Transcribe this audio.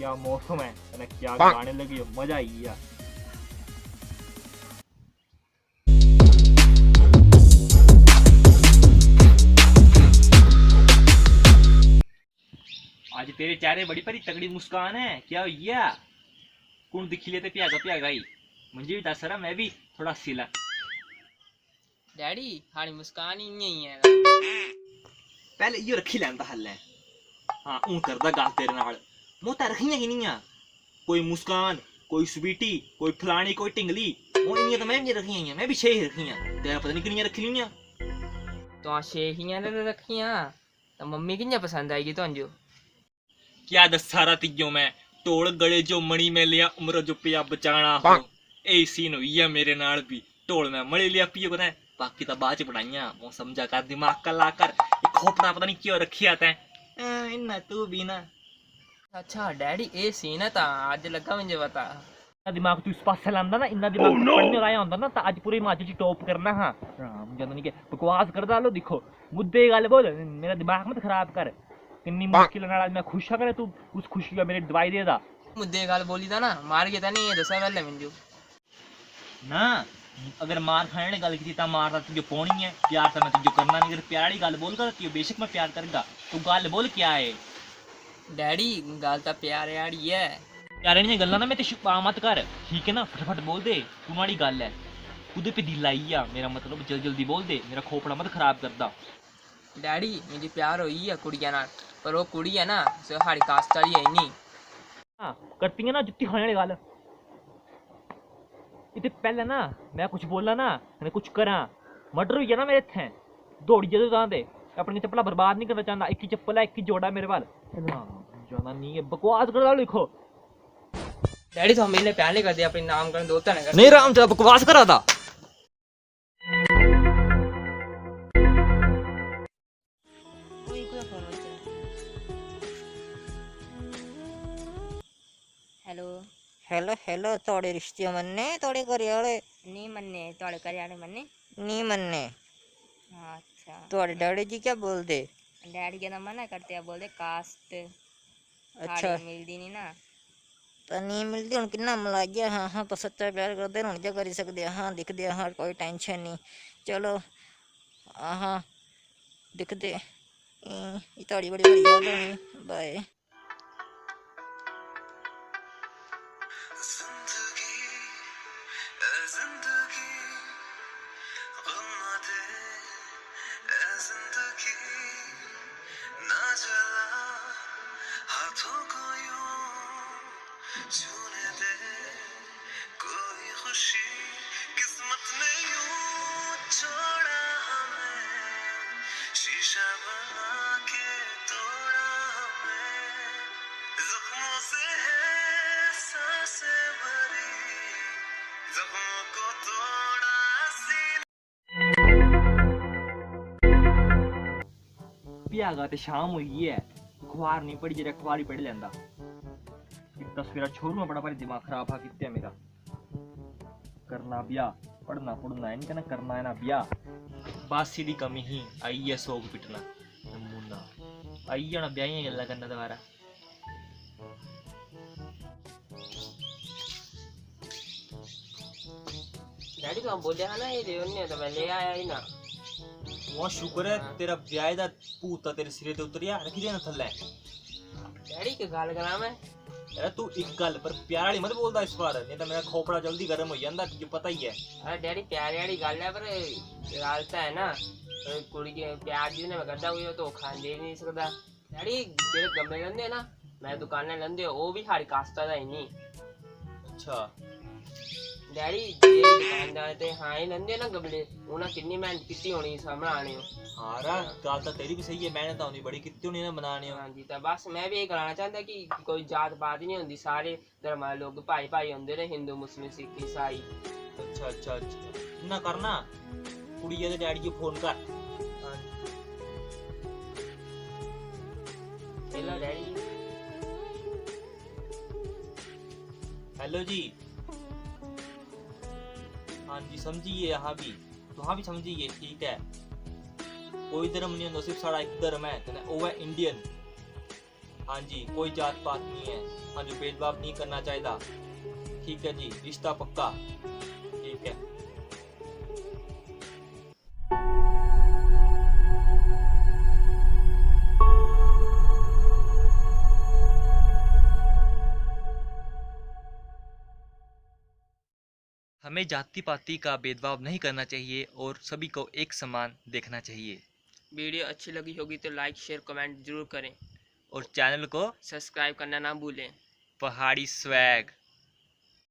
क्या मौसम है, क्या गाने लगे, मजा आई गया। आज तेरे चेहरे बड़ी परी तगड़ी मुस्कान है, क्या हो गया? कौन दिखी लेते प्यागा प्यागा ही, मुझे भी दस रहा, मैं भी थोड़ा सिला। डैडी हाड़ी मुस्कान ही नहीं है। पहले यो रखी लैंदा हल है। हाँ ऊं करदा गल तेरे नाल, मोता रखियां कि नहीं? कोई मुस्कान, कोई स्वीटी, कोई फलानी, कोई टिंगली, वो इन्नियां तो मैं भी रखियां ही, मैं भी 6 रखियां, तेरा पता नहीं किन्नियां रखी लियां। तो 6 ही ने रखियां, तो मम्मी किन्नियां पसंद आएगी तुहानू? क्या दसा रहा तियो मैं, ढोल गले जो मणि में लिया, उम्र जो पिया बचाना हो। ए सीन हुई है मेरे नाल भी, ढोल में मणि लिया पियो को, बाकी तो बाद च बनाइया। वो समझा कर, दिमाग का ला कर, खोपड़ा पता नहीं क्यों रखिया तैं, इन्ना तू भी ना। अच्छा डैडी ए सीन है, ता आज लगा मुझे पता। दिमाग तू इस पासे लांदा ना, इन्ना दिमाग पढ़ने लाया होंदा ना, तो आज पूरे हिमाचल च टॉप करना। हाँ राम जानो नहीं के बकवास करदा लो, दिखो मुद्दे गल बोल, मेरा दिमाग मत खराब कर। किन्नी मुश्किल नाल आज मैं खुश हाँ, करे तू उस खुशी का मेरी दवाई दे दा। मुद्दे गल बोली था ना, मार के नहीं है दसा पहले मंजू ना। अगर मार खाने ने गल की ता मार तुझे पौनी है, प्यार तो मैं तुझे करना नहीं। अगर प्यार वाली गल बोल कर कि बेशक मैं प्यार करगा, तू गल बोल क्या है? डैडी गल तो प्यार यारी है। प्यारे नहीं गल्ला ना मैं ते छुपा मत कर, ठीक है ना? फटाफट बोल दे तू माड़ी गल है, कुदे पे दिल आई आ, मेरा मतलब जल्दी जल्दी बोल दे, मेरा खोपड़ा मत खराब करदा। डैडी मेरी प्यार हुई है कुड़िया नाल, पर वो कुड़ी है ना साड़ी कास्ट वाली है नहीं। हाँ करती है ना जुत्ती खाने वाली गल। इतने पहले ना मैं कुछ बोला ना, मैं कुछ करा, मर्डर हुई है ना मेरे इत्थे, दौड़ी जदों जां दे, अपनी चप्पला बर्बाद नहीं करना चाहता। एक ही चप्पल है, एक ही जोड़ा मेरे वाल, जाना नहीं है, बकवास कर लिखो। डैडी तो मेरे प्यार नहीं करते, अपने नामकरण दोता ना नहीं राम तेरा बकवास करा था। हेलो हेलो हेलो, थोड़े रिश्ते मन्ने, थोड़े घरेआले नहीं मन्ने, थोड़े घरेआले मन्ने। नहीं मन्ने। अच्छा थोड़े डैडी जी क्या बोलते? डैडी के तो मना करते हैं, बोलते कास्ट अच्छा साड़ी मिलती नहीं ना। तो नहीं मिलती हूँ किन्ना मलाइया। हाँ हाँ, तो सच्चा प्यार करते हूँ जो करी सकते। हाँ दिखते, हाँ कोई टेंशन नहीं, चलो हाँ दिखते। ये थोड़ी बड़ी बड़ी याद होनी। बाय। छूने दे कोई खुशी, किस्मत ने यूं छोड़ा हमें, शीशा बना के तोड़ा हमें, जख्मों से है सांसें भरी, जख्मों को तोड़ा सीने। प्यागा ते शाम हुई है, अखबार नहीं पढ़ी, जरा अखबार ही पढ़ लेंदा। तस्वीर छोरू बड़ा भारी दिमाग खराब हा कित्ते मेरा। करना ब्याह, पढ़ना पढ़ना है नहीं, करना है ना ब्याह। बासी दी कमी ही आई है, सोग पिटना नमूना आई जाना, ब्याह गल्ला करना दोबारा। डैडी तो बोले है ना ये ले, तो मैं ले आया ही ना। वो शुक्र है तेरा ब्याह दा भूत तेरे सिरे ते उतरिया, रखी देना थल्ले। डैडी के गाल करा मैं यार तू एक गल पर प्यार वाली मत बोलदा इस बार, नहीं तो मेरा खोपड़ा जल्दी गर्म हो जांदा, तुझे पता ही है। अरे डैडी प्यार वाली गल है, पर गालता है ना कुड़ी के प्यार जी ने मैं करदा हुई तो खान दे नहीं सकदा। डैडी जेरे गमले लंदे ना, मैं दुकानें लंदे वो भी साड़ी कास्ता दा ही नहीं। अच्छा डैडी जेरे दुकानदार ते हाँ ही लंदे ना गमले, उन्हें कितनी मेहनत की होनी बनाने। हाँ रा गल तो तेरी भी सही है, मेहनत होनी बड़ी कितनी होनी ना बनाने। हाँ जी, तो बस मैं भी ये कराना चाहता कि कोई जात पात नहीं होती, सारे धर्म वाले लोग भाई भाई होंगे ने, हिंदू मुस्लिम सिख ईसाई। अच्छा अच्छा अच्छा, ना करना कुड़ी दे डैडी को फोन कर। Hello daddy. हेलो जी। हाँ जी समझिए, यहाँ भी वहाँ भी समझिए, ठीक है। कोई धर्म नहीं होता, सिर्फ साड़ा एक धर्म है, वो है इंडियन। हाँ जी, कोई जात पात नहीं है। हाँ जी, भेदभाव नहीं करना चाहिए। ठीक है जी, रिश्ता पक्का। ठीक है। हमें जाति पाति का भेदभाव नहीं करना चाहिए और सभी को एक समान देखना चाहिए। वीडियो अच्छी लगी होगी तो लाइक शेयर कमेंट जरूर करें और चैनल को सब्सक्राइब करना ना भूलें। पहाड़ी स्वैग